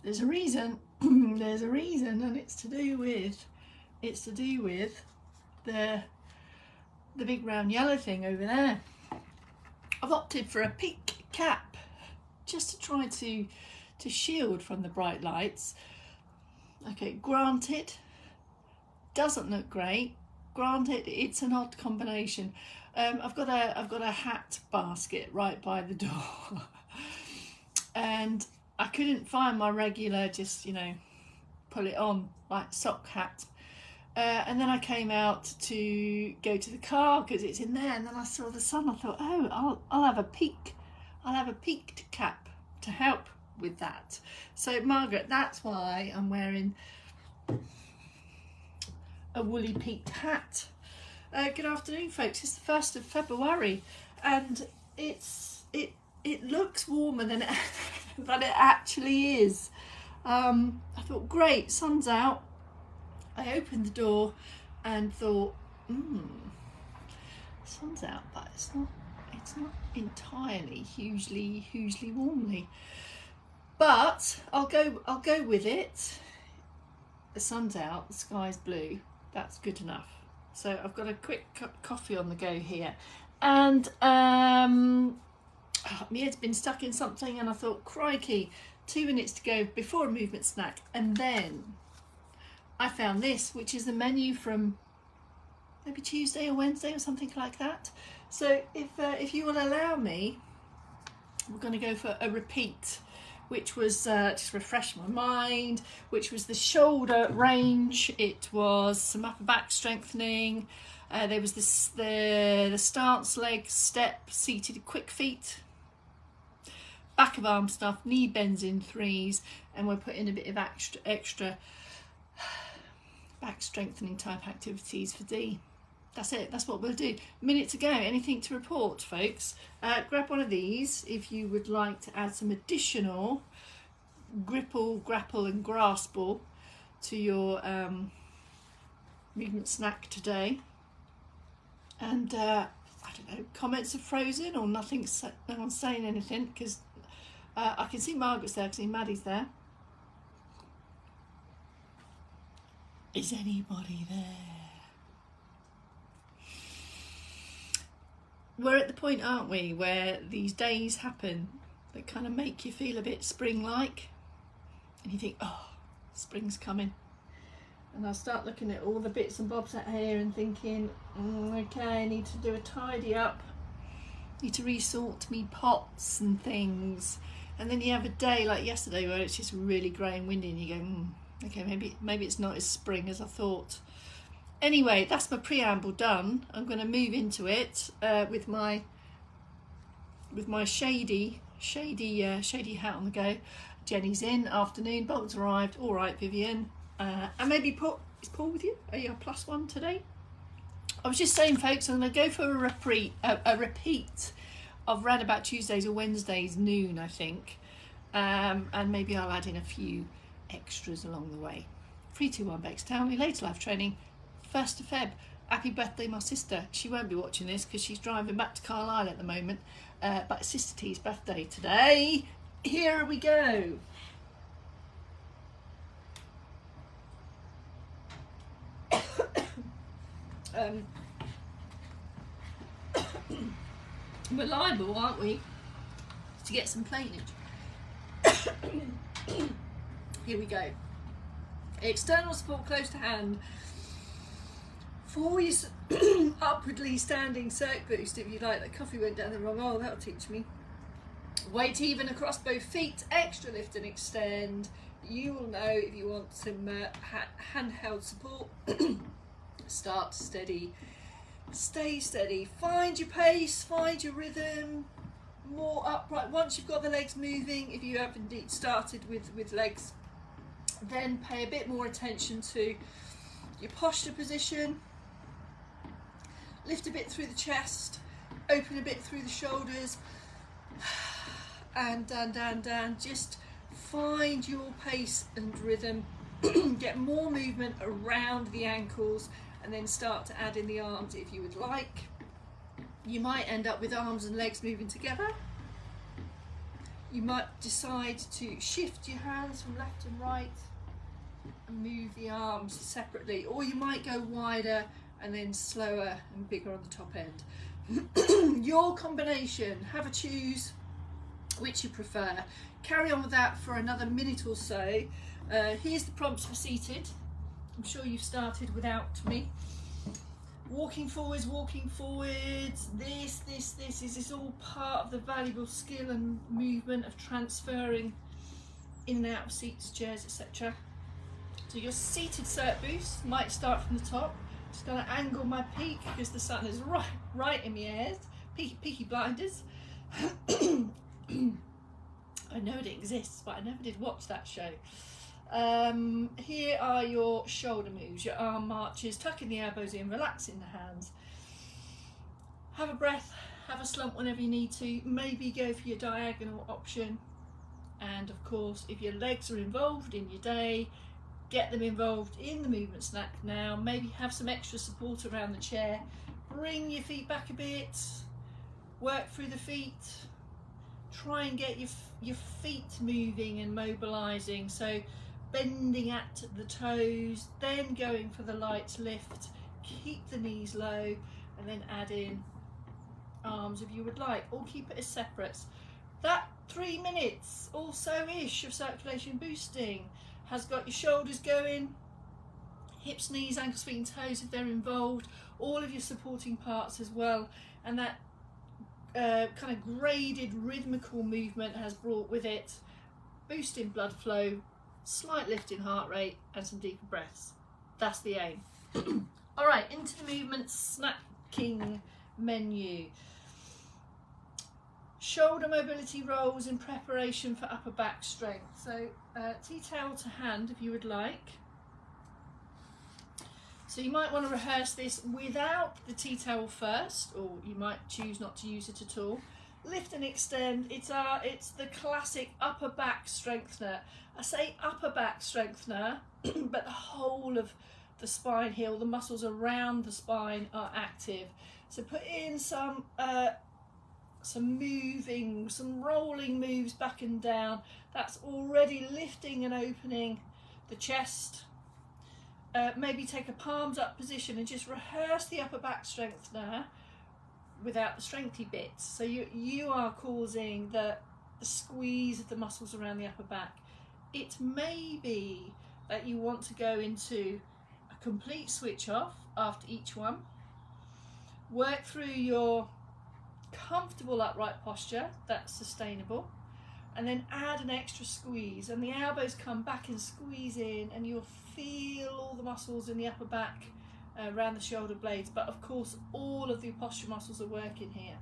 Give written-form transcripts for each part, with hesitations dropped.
There's a reason. There's a reason, and it's to do with the big round yellow thing over there. I've opted for a peak cap just to try to shield from the bright lights. Okay, granted, doesn't look great. Granted, it's an odd combination. I've got a hat basket right by the door, and I couldn't find my regular, just, you know, pull it on like sock hat. And then I came out to go to the car because it's in there, and then I saw the sun. I thought, oh, I'll have a peak. I'll have a peaked cap to help with that. So Margaret, that's why I'm wearing a woolly peaked hat. Good afternoon, folks. It's the 1st of February, and it looks warmer than it actually is. I thought, great, sun's out. I opened the door and thought, sun's out, but it's not entirely hugely warmly. But I'll go with it. The sun's out, the sky's blue. That's good enough. So I've got a quick cup of coffee on the go here, and my head's been stuck in something, and I thought, crikey, 2 minutes to go before a movement snack, and then I found this, which is the menu from maybe Tuesday or Wednesday or something like that. So if you will allow me, we're going to go for a repeat, which was just refresh my mind, which was the shoulder range. It was some upper back strengthening. There was the stance leg step seated quick feet, back of arm stuff, knee bends in 3s, and we're putting a bit of extra back strengthening type activities for D. That's it, that's what we'll do. Minute to go. Anything to report, folks? Grab one of these if you would like to add some additional grapple and grasple to your movement snack today. And I don't know, comments are frozen or no one's saying anything, because I can see Margaret's there, I can see Maddie's there. Is anybody there? We're at the point, aren't we, where these days happen that kind of make you feel a bit spring-like, and you think, oh, spring's coming. And I'll start looking at all the bits and bobs out here and thinking, okay, I need to do a tidy up, need to resort me pots and things. And then you have a day like yesterday where it's just really grey and windy, and you go, okay, maybe it's not as spring as I thought. Anyway, that's my preamble done. I'm going to move into it with my shady hat on the go. Jenny's in, afternoon. Bolton's arrived. All right, Vivian. And maybe Paul. Is Paul with you? Are you a +1 today? I was just saying, folks, I'm going to go for a repeat of round about Tuesdays or Wednesdays noon, I think. And maybe I'll add in a few extras along the way. 321 Bex Townley, later life training. 1st of Feb. Happy birthday, my sister. She won't be watching this because she's driving back to Carlisle at the moment. But Sister T's birthday today. Here we go. We're liable, aren't we, to get some plainage. Here we go. External support close to hand. For your upwardly standing circ boost, if you like. That coffee went down the wrong hole, that'll teach me. Weight even across both feet, extra lift and extend. You will know if you want some handheld support. Start steady, stay steady, find your pace, find your rhythm, more upright. Once you've got the legs moving, if you have indeed started with legs, then pay a bit more attention to your posture position. Lift a bit through the chest, open a bit through the shoulders, and down. Just find your pace and rhythm. Get more movement around the ankles, and then start to add in the arms if you would like. You might end up with arms and legs moving together. You might decide to shift your hands from left and right and move the arms separately, or you might go wider and then slower and bigger on the top end. Your combination, have a choose which you prefer. Carry on with that for another minute or so. Here's the prompts for seated. I'm sure you've started without me. Walking forwards, this is all part of the valuable skill and movement of transferring in and out of seats, chairs, etc. So your seated cert boost might start from the top. Just going to angle my peak because the sun is right in my ears. Peaky blinders. I know it exists, but I never did watch that show. Here are your shoulder moves, your arm marches, tucking the elbows in, relaxing the hands. Have a breath, have a slump whenever you need to, maybe go for your diagonal option. And of course, if your legs are involved in your day, get them involved in the movement snack now. Maybe have some extra support around the chair. Bring your feet back a bit, work through the feet. Try and get your feet moving and mobilising. So bending at the toes, then going for the light lift. Keep the knees low and then add in arms if you would like, or keep it as separates. That 3 minutes or so-ish of circulation boosting has got your shoulders going, hips, knees, ankles, feet and toes if they're involved, all of your supporting parts as well, and that kind of graded rhythmical movement has brought with it boosting blood flow, slight lift in heart rate and some deeper breaths. That's the aim. All right, into the movement snacking menu. Shoulder mobility rolls in preparation for upper back strength. So tea towel to hand if you would like. So you might want to rehearse this without the tea towel first, or you might choose not to use it at all. Lift and extend. It's the classic upper back strengthener. I say upper back strengthener, but the whole of the spine here, all the muscles around the spine are active. So put in some moving, some rolling moves back and down. That's already lifting and opening the chest. Maybe take a palms up position and just rehearse the upper back strengthener without the strengthy bits. So you are causing the squeeze of the muscles around the upper back. It may be that you want to go into a complete switch off after each one. Work through your comfortable upright posture, that's sustainable, and then add an extra squeeze, and the elbows come back and squeeze in, and you'll feel all the muscles in the upper back around the shoulder blades, but of course all of the posture muscles are working here.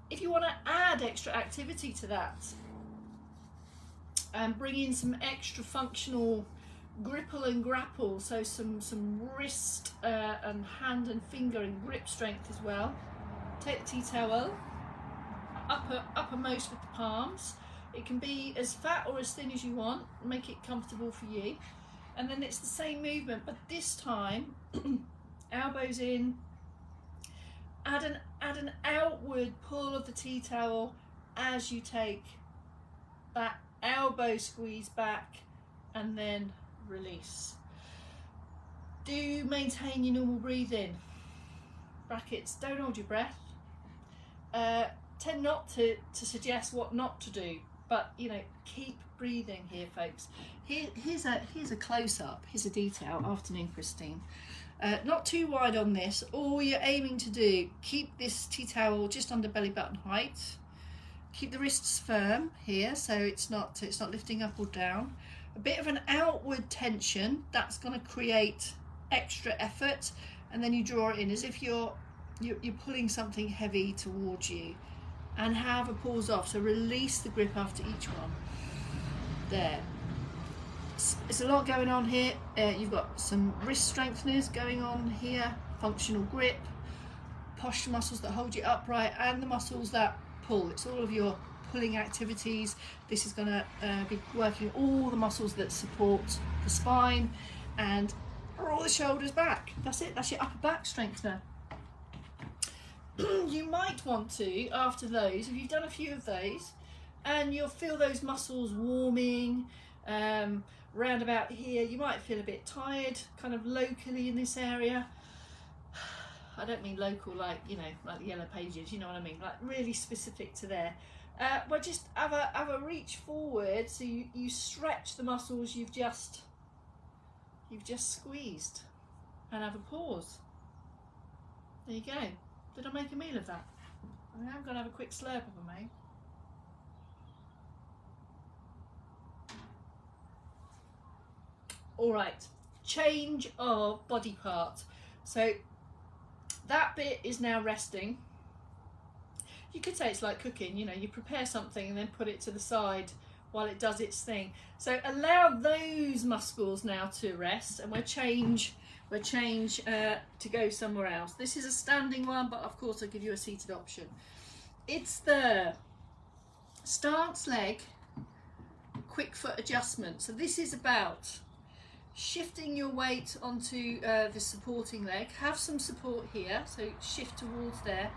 If you want to add extra activity to that and bring in some extra functional gripple and grapple, so some wrist and hand and finger and grip strength as well, take the tea towel uppermost with the palms. It can be as fat or as thin as you want, make it comfortable for you. And then it's the same movement, but this time elbows in, add an outward pull of the tea towel as you take that elbow squeeze back and then release. Do maintain your normal breathing. Brackets, don't hold your breath. Tend not to suggest what not to do, but you know, keep breathing here, folks. Here's a close-up, here's a detail. Afternoon, Christine. Not too wide on this. All you're aiming to do, keep this tea towel just under belly button height. Keep the wrists firm here, so it's not lifting up or down. A bit of an outward tension, that's going to create extra effort, and then you draw it in as if you're pulling something heavy towards you, and have a pause off. So release the grip after each one. There. It's a lot going on here. You've got some wrist strengtheners going on here, functional grip, posture muscles that hold you upright, and the muscles that pull. It's all of your pulling activities. This is going to be working all the muscles that support the spine and roll the shoulders back. That's it. That's your upper back strengthener. You might want to, after those, if you've done a few of those, and you'll feel those muscles warming. Round about here you might feel a bit tired, kind of locally in this area. I don't mean local like, you know, like the yellow pages, you know what I mean, like really specific to there. But just have a reach forward, so you stretch the muscles you've just squeezed, and have a pause. There you go. Did I make a meal of that? I am going to have a quick slurp of a mate. All right, change of body part. So that bit is now resting. You could say it's like cooking, you know, you prepare something and then put it to the side while it does its thing. So allow those muscles now to rest, and we'll change to go somewhere else. This is a standing one, but of course I'll give you a seated option. It's the stance leg quick foot adjustment. So this is about shifting your weight onto the supporting leg. Have some support here, so shift towards there,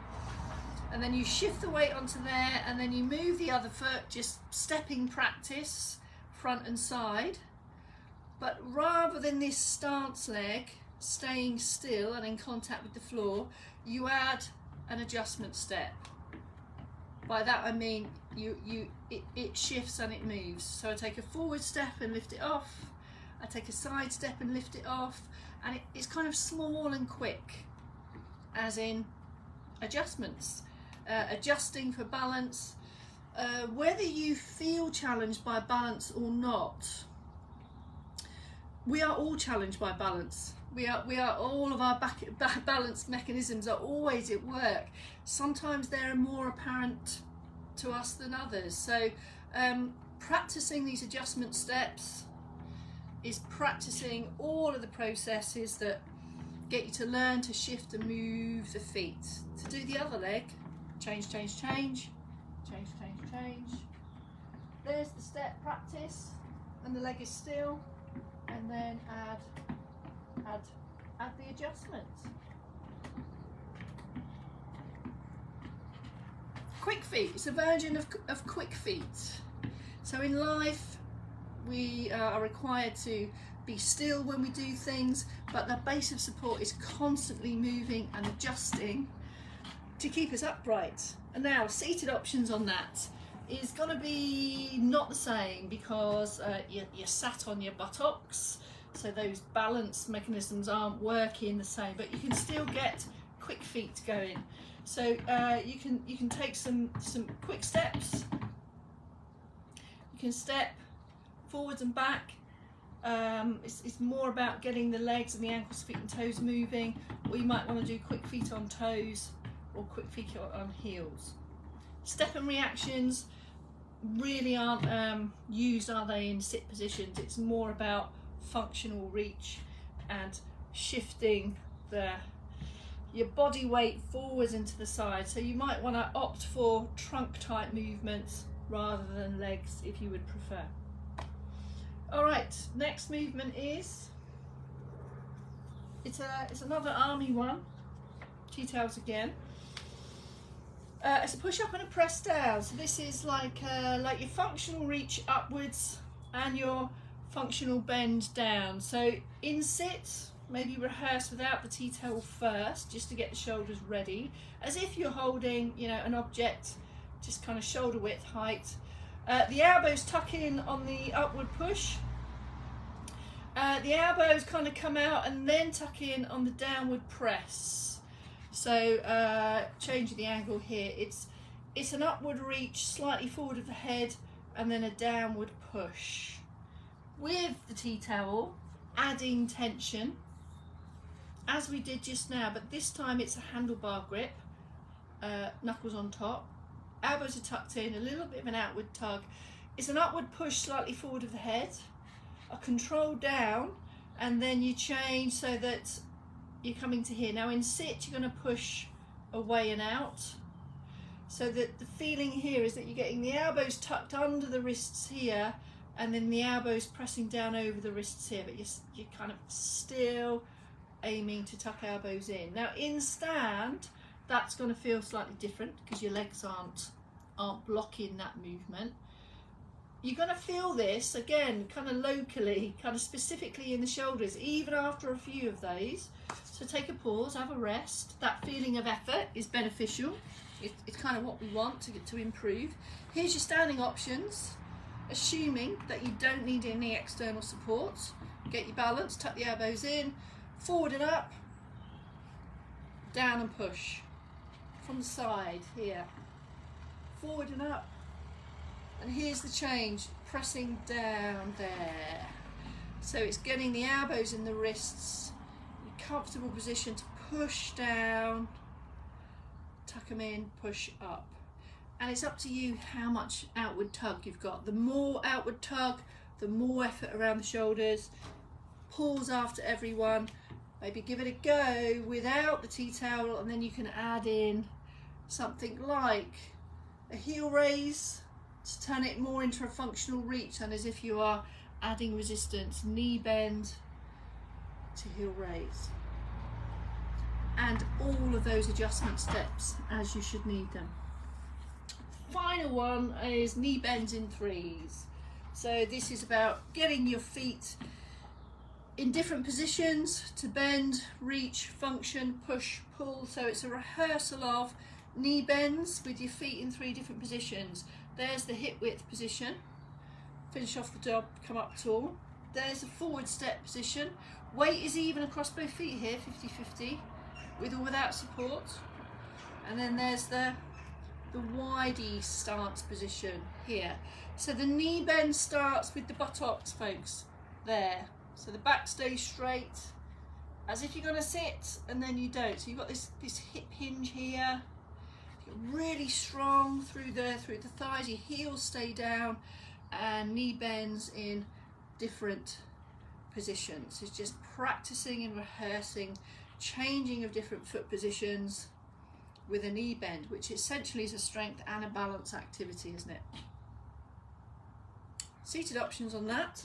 and then you shift the weight onto there, and then you move the other foot, just stepping practice, front and side. But rather than this stance leg staying still and in contact with the floor, you add an adjustment step. By that I mean it shifts and it moves. So I take a forward step and lift it off, I take a side step and lift it off, and it's kind of small and quick, as in adjustments, adjusting for balance. Whether you feel challenged by balance or not, we are all challenged by balance. We are all of our balance mechanisms are always at work. Sometimes they're more apparent to us than others. So practicing these adjustment steps is practicing all of the processes that get you to learn to shift and move the feet. To do the other leg, change, change, change, change, change, change. There's the step practice, and the leg is still, and then add the adjustment. Quick feet, it's a version of quick feet. So in life, we are required to be still when we do things, but the base of support is constantly moving and adjusting to keep us upright. And now seated options on that is going to be not the same, because you're sat on your buttocks, so those balance mechanisms aren't working the same, but you can still get quick feet going. So you can take some quick steps. You can step forwards and back. It's more about getting the legs and the ankles, feet and toes moving, or you might want to do quick feet on toes or quick feet on heels. Step and reactions really aren't used, are they, in sit positions. It's more about functional reach and shifting your body weight forwards into the side. So you might want to opt for trunk type movements rather than legs if you would prefer. All right, next movement is, it's another army one, tea towels again. It's a push up and a press down. So this is like your functional reach upwards and your functional bend down. So in sit, maybe rehearse without the tea towel first, just to get the shoulders ready, as if you're holding, you know, an object, just kind of shoulder width height. The elbows tuck in on the upward push. The elbows kind of come out and then tuck in on the downward press. So changing the angle here, it's an upward reach, slightly forward of the head, and then a downward push. With the tea towel, adding tension, as we did just now, but this time it's a handlebar grip, knuckles on top, elbows are tucked in, a little bit of an outward tug. It's an upward push slightly forward of the head, a control down, and then you change so that you're coming to here. Now in sit, you're going to push away and out, so that the feeling here is that you're getting the elbows tucked under the wrists here, and then the elbows pressing down over the wrists here, but you're kind of still aiming to tuck elbows in. Now in stand, that's going to feel slightly different because your legs aren't blocking that movement. You're going to feel this again kind of locally, kind of specifically in the shoulders, even after a few of those. So take a pause, have a rest. That feeling of effort is beneficial. It's kind of what we want to get to improve. Here's your standing options, assuming that you don't need any external support. Get your balance, tuck the elbows in, forward and up, down and push. From the side here, forward and up. And here's the change, pressing down there. So it's getting the elbows and the wrists in a comfortable position to push down, tuck them in, push up. And it's up to you how much outward tug you've got. The more outward tug, the more effort around the shoulders. Pause after every one. Maybe give it a go without the tea towel, and then you can add in something like a heel raise to turn it more into a functional reach, and as if you are adding resistance, knee bend to heel raise, and all of those adjustment steps as you should need them. Final one is knee bends in threes. So this is about getting your feet in different positions to bend, reach, function, push, pull. So it's a rehearsal of knee bends with your feet in 3 different positions. There's the hip width position, finish off the job, come up tall. There's the forward step position. Weight is even across both feet here, 50-50, with or without support. And then there's the widey stance position here. So the knee bend starts with the buttocks, folks, there. So the back stays straight, as if you're gonna sit, and then you don't. So you've got this hip hinge here. Really strong through the thighs, your heels stay down, and knee bends in different positions. It's just practicing and rehearsing changing of different foot positions with a knee bend, which essentially is a strength and a balance activity, isn't it? Seated options on that.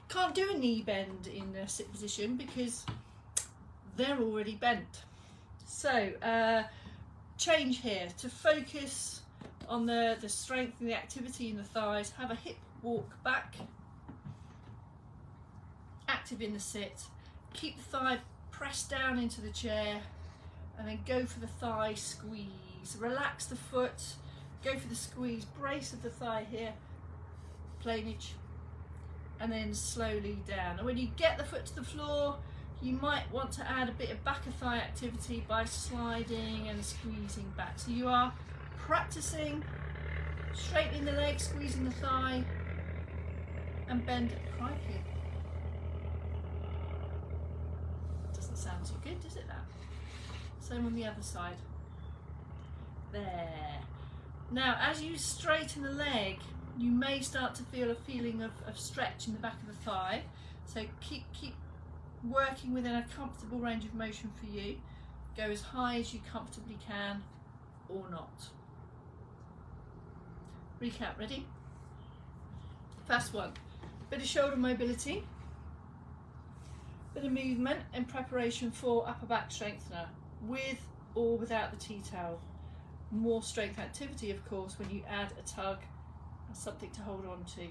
Can't do a knee bend in a sit position because they're already bent. So change here to focus on the strength and the activity in the thighs. Have a hip walk back, active in the sit, keep the thigh pressed down into the chair, and then go for the thigh squeeze. Relax the foot, go for the squeeze, brace of the thigh here, planage, and then slowly down. And when you get the foot to the floor, you might want to add a bit of back of thigh activity by sliding and squeezing back. So you are practicing straightening the leg, squeezing the thigh, and bend it. Crikey. Doesn't sound too good, does it, that? Same on the other side. There. Now, as you straighten the leg, you may start to feel a feeling of stretch in the back of the thigh. So keep working within a comfortable range of motion for you. Go as high as you comfortably can, or not. Recap, ready? First one, bit of shoulder mobility, bit of movement in preparation for upper back strengthener, with or without the tea towel. More strength activity, of course, when you add a tug and something to hold on to.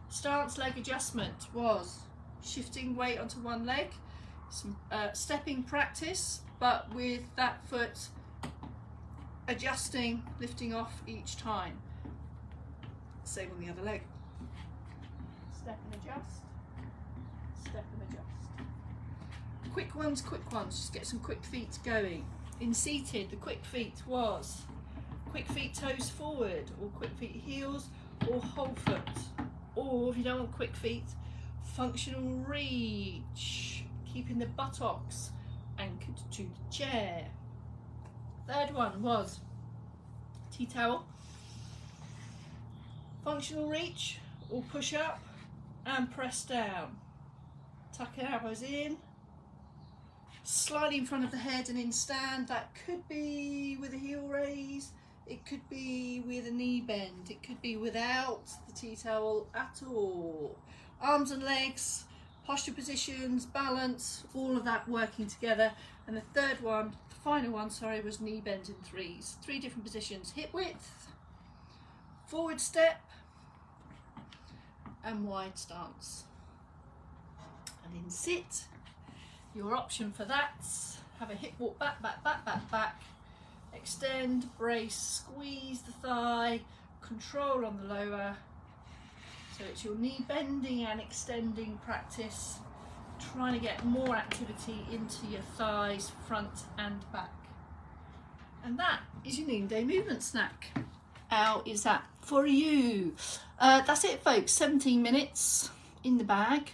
Stance leg adjustment was shifting weight onto one leg, some stepping practice, but with that foot adjusting, lifting off each time. Same on the other leg. Step and adjust, step and adjust. Quick ones, just get some quick feet going. In seated, the quick feet was quick feet toes forward, or quick feet heels, or whole foot. Or if you don't want quick feet, functional reach, keeping the buttocks anchored to the chair. Third one was tea towel, functional reach, or push up and press down. Tuck your elbows in, slightly in front of the head and in stand. That could be with a heel raise, it could be with a knee bend, it could be without the tea towel at all. Arms and legs, posture positions, balance, all of that working together. And the third one, the final one, sorry, was knee bend in threes. 3 different positions: hip width, forward step and wide stance. And in sit, your option for that, have a hip walk back, back, back, back, back, extend, brace, squeeze the thigh, control on the lower. So it's your knee bending and extending practice, trying to get more activity into your thighs, front and back. And that is your noonday movement snack. How is that for you? That's it, folks. 17 minutes in the bag.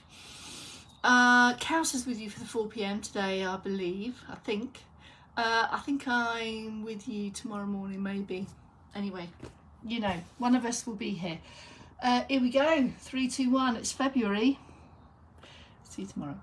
Kaus is with you for the 4 p.m. today, I believe. I think I'm with you tomorrow morning, maybe. Anyway, you know, one of us will be here. Here we go. 3, 2, 1. It's February. See you tomorrow.